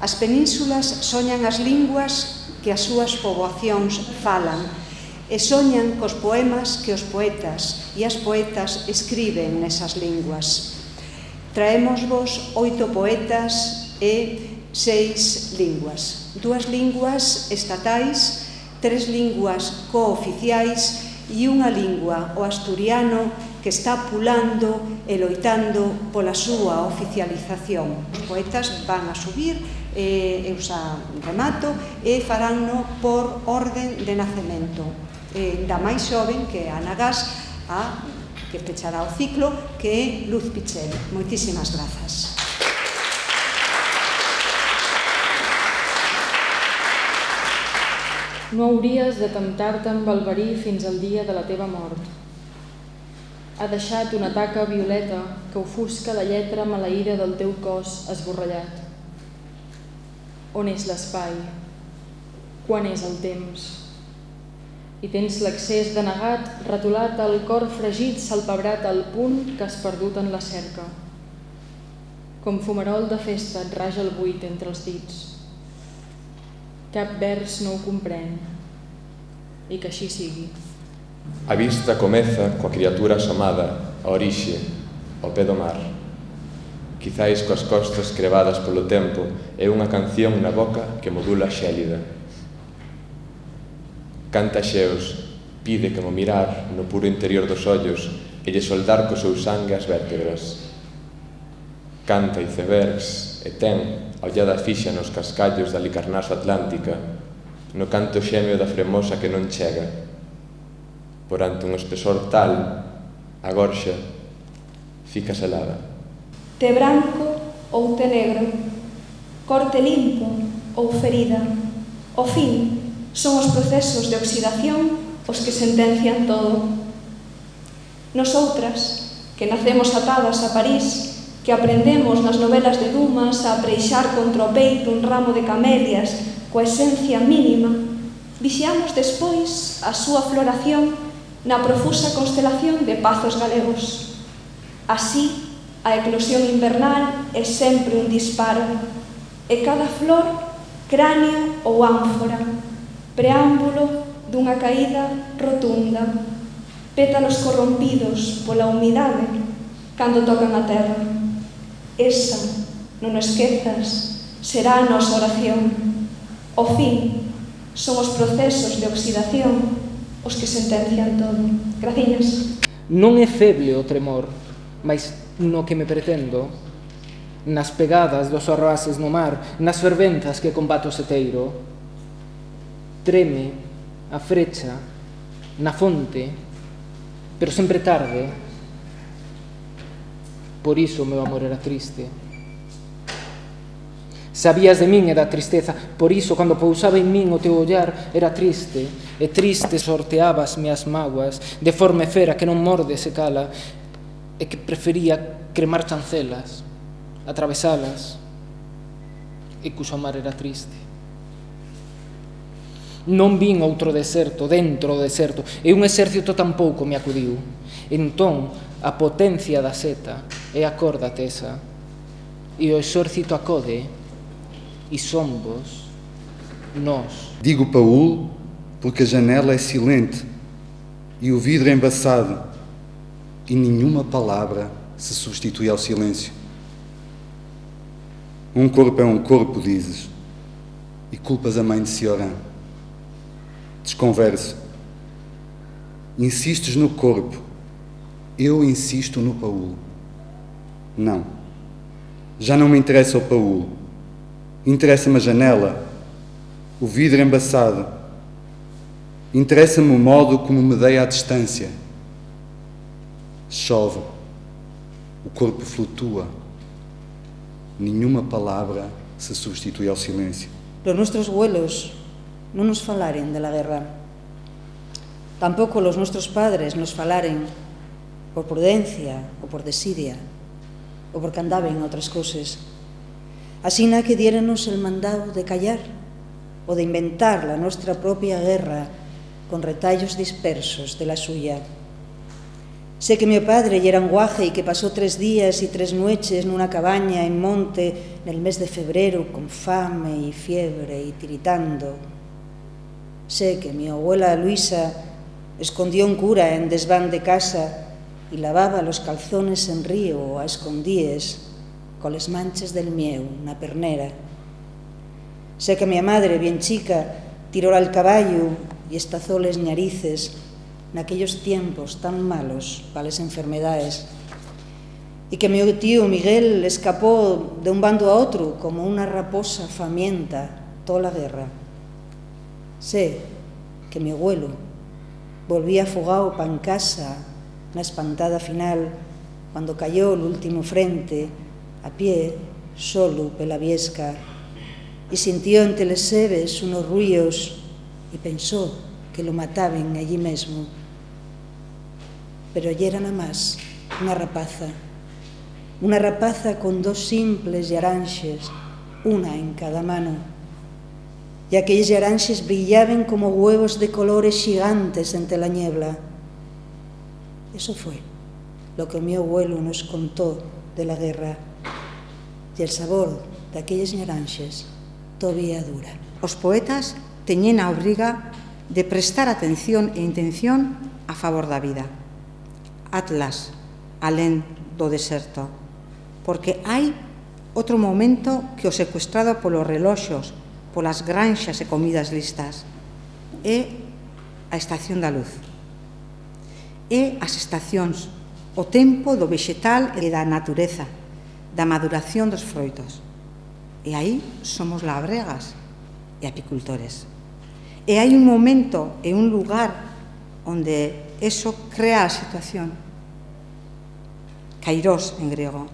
As penínsulas soñan as linguas que as súas poboacións falan e soñan cos poemas que os poetas e as poetas escriben nesas linguas. Traémosvos 8 poetas e 6 linguas. 2 linguas estatais, 3 linguas cooficiais e unha lingua, o asturiano, que está pulando e loitando pola súa oficialización. Os poetas van a subir, eu xa remato, e faránno por orden de nacemento. Da máis xoven, que é Ana Gas, que pechará o ciclo, que é Luz Pichel. Moitísimas grazas. No hauries de temptar-te amb el verí fins al dia de la teva mort. Ha deixat una taca violeta que ofusca la lletra maleïda del teu cos esborrellat. On és l'espai? Quan és el temps? I tens l'accés denegat retolat al cor fregit salpebrat al punt que has perdut en la cerca. Com fumarol de festa et raja el buit entre els dits. Cap vers no ho comprèn, i que així sigui. A vista comeza coa criatura asomada, a orixe, ao pé do mar. Quizáis coas costas crevadas polo tempo e unha canción na boca que modula xélida. Canta xeos, pide que mo mirar no puro interior dos ollos e lle soldar co seu sangue as vértebras. Canta icebergs e ten a ollada fixa nos cascallos da Licarnaso Atlántica, no canto xemeo da fremosa que non chega. Por ante un espesor tal, a gorxa fica selada. Te branco ou te negro, corte limpo ou ferida. O fin son os procesos de oxidación os que sentencian todo. Nosoutras, que nacemos atadas a París, que aprendemos nas novelas de Dumas a apreixar contra o peito un ramo de camelias coa esencia mínima, vixiamos despois a súa floración na profusa constelación de pazos galegos. Así, a eclosión invernal é sempre un disparo, e cada flor, cráneo ou ánfora, preámbulo dunha caída rotunda, pétalos corrompidos pola humidade cando tocan a terra. Esa, non o esquezas, será a nosa oración. O fin son os procesos de oxidación os que sentencian todo. Graciñas. Non é feble o tremor, mas no que me pretendo, nas pegadas dos arroaces no mar, nas fervenzas que combate o seteiro, treme a frecha na fonte, pero sempre tarde. Por iso o meu amor era triste. Sabías de min e da tristeza, por iso, cando pousaba en min o teu ollar, era triste, e triste sorteabasme as mágoas, de forma fera que non morde se cala, e que prefería cremar chancelas, atravesalas, e cuxo mar era triste. Non vin outro deserto dentro do deserto, e un exército tampouco me acudiu. Entón, a potencia da seta é a corda tesa, e o exército acode, e somos nós. Digo Paul porque a janela é silente e o vidro é embaçado e nenhuma palavra se substitui ao silêncio. Um corpo é um corpo, dizes, e culpas a mãe de Cioran. Desconverso. Insistes no corpo, eu insisto no Paul. Não, já não me interessa o Paul. Interessa-me a janela, o vidro embaçado. Interessa-me o modo como me dei à distância. Chove, o corpo flutua. Nenhuma palavra se substitui ao silêncio. Los nuestros abuelos no nos falaren de la guerra. Tampoco los nuestros padres nos falaren por prudencia ou por desidia ou porque andaban en outras cosas. Asina que diérenos el mandado de callar o de inventar la nuestra propia guerra con retallos dispersos de la suya. Sé que meu padre lle era un guaje e que pasó 3 días e 3 noches nunha cabaña en monte nel mes de febrero con fame e fiebre e tiritando. Sé que mi abuela Luisa escondió un cura en desván de casa e lavaba los calzones en río a escondíes coles manches del mieu na pernera. Sé que mi madre, bien chica, tiró al caballo e estazó les ñarices naquellos tiempos tan malos para las enfermedades, y que mi tío Miguel escapó de un bando a otro como una raposa famienta toda la guerra. Sé que mi abuelo volvía afogado pa en casa na espantada final cuando cayó el último frente a pie, solo pela Viesca, y sintió entre les sebes unos ruidos y pensó que lo mataban allí mesmo. Pero allí era nada más unha rapaza con 2 simples llaranxes, una en cada mano, e aquellos llaranxes brillaban como huevos de colores gigantes entre la niebla. Eso fue lo que mi abuelo nos contó de la guerra, e el sabor de aquellos llaranxes todavía dura. Os poetas teñen a obriga de prestar atención e intención a favor da vida. Atlas, alén do deserto, porque hai outro momento que o secuestrado polos reloxos, polas granxas e comidas listas, é a estación da luz, é as estacións, o tempo do vexetal e da natureza, da maduración dos froitos. E aí somos labregas e apicultores. E hai un momento e un lugar onde eso crea a situación. Kairos en griego,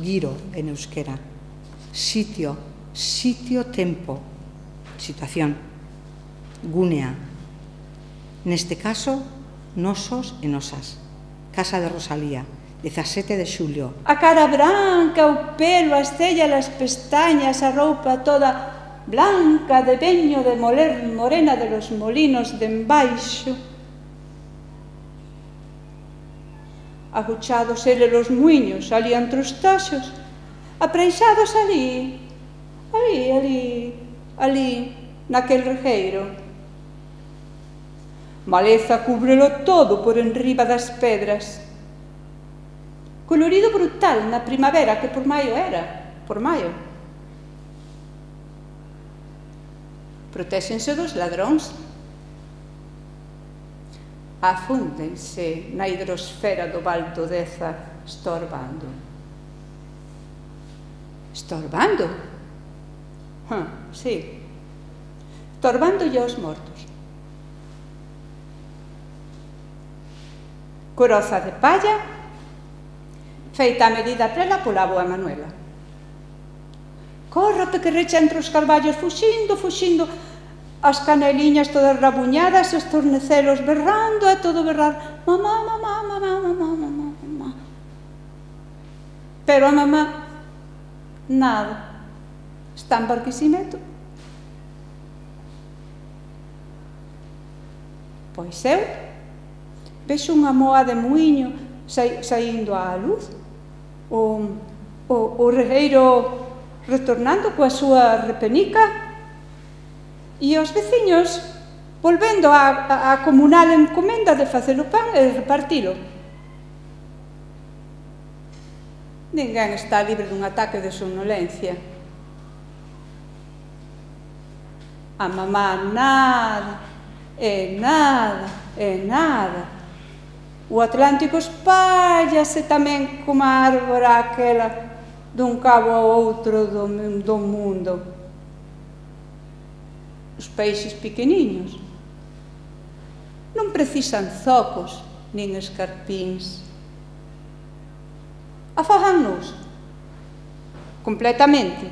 giro en euskera, sitio, tempo, situación, gunea. Neste caso, nosos e nosas. Casa de Rosalía, 17 de xulio. A cara branca, o pelo, as cellas, as pestañas, a roupa toda blanca de veño de moler morena de los molinos de embaixo. Aguchados ele los muiños, ali entre os taxos, apreixados ali, naquel regueiro. Maleza cúbrelo todo por enriba das pedras. Colorido brutal na primavera, que por maio era, por maio. Protéxense dos ladróns. Afúndense na hidrosfera do Val do Deza, estorbando. Estorbando? Sí. Estorbándolle aos mortos. Coroza de palla, feita a medida prela pola boa Manuela. Corra pequerrecha entre os carballos, fuxindo, as caneliñas todas rabuñadas, os tornecelos berrando, e todo berrar, mamá. Pero a mamá, nada, está en Barquisimeto. Pois eu vexo unha moa de muiño saindo á luz, o regueiro retornando coa súa repenica, e os veciños volvendo á comunal encomenda de facer o pan e repartilo. Ninguén está libre dun ataque de somnolencia. A mamá nada, O Atlántico espállase tamén como a árbora aquela dun cabo ao outro do mundo. Os peixes pequeniños non precisan zocos nin escarpíns. Afógannos completamente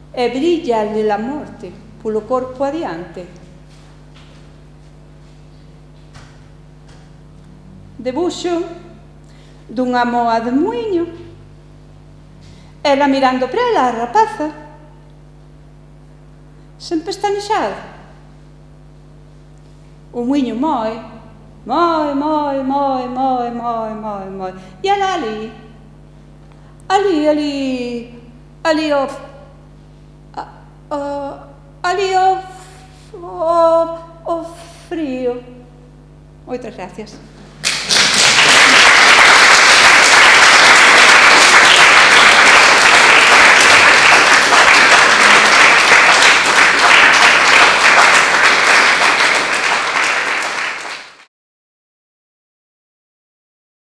e bríllalle a morte polo corpo adiante. Debuxo dunha moa de muiño, ela mirando para ela, a rapaza, sen pestanexar. O muiño moe, moi, moi, moi, moi, moi, moi, moi. E ela ali o frío. Moitas gracias.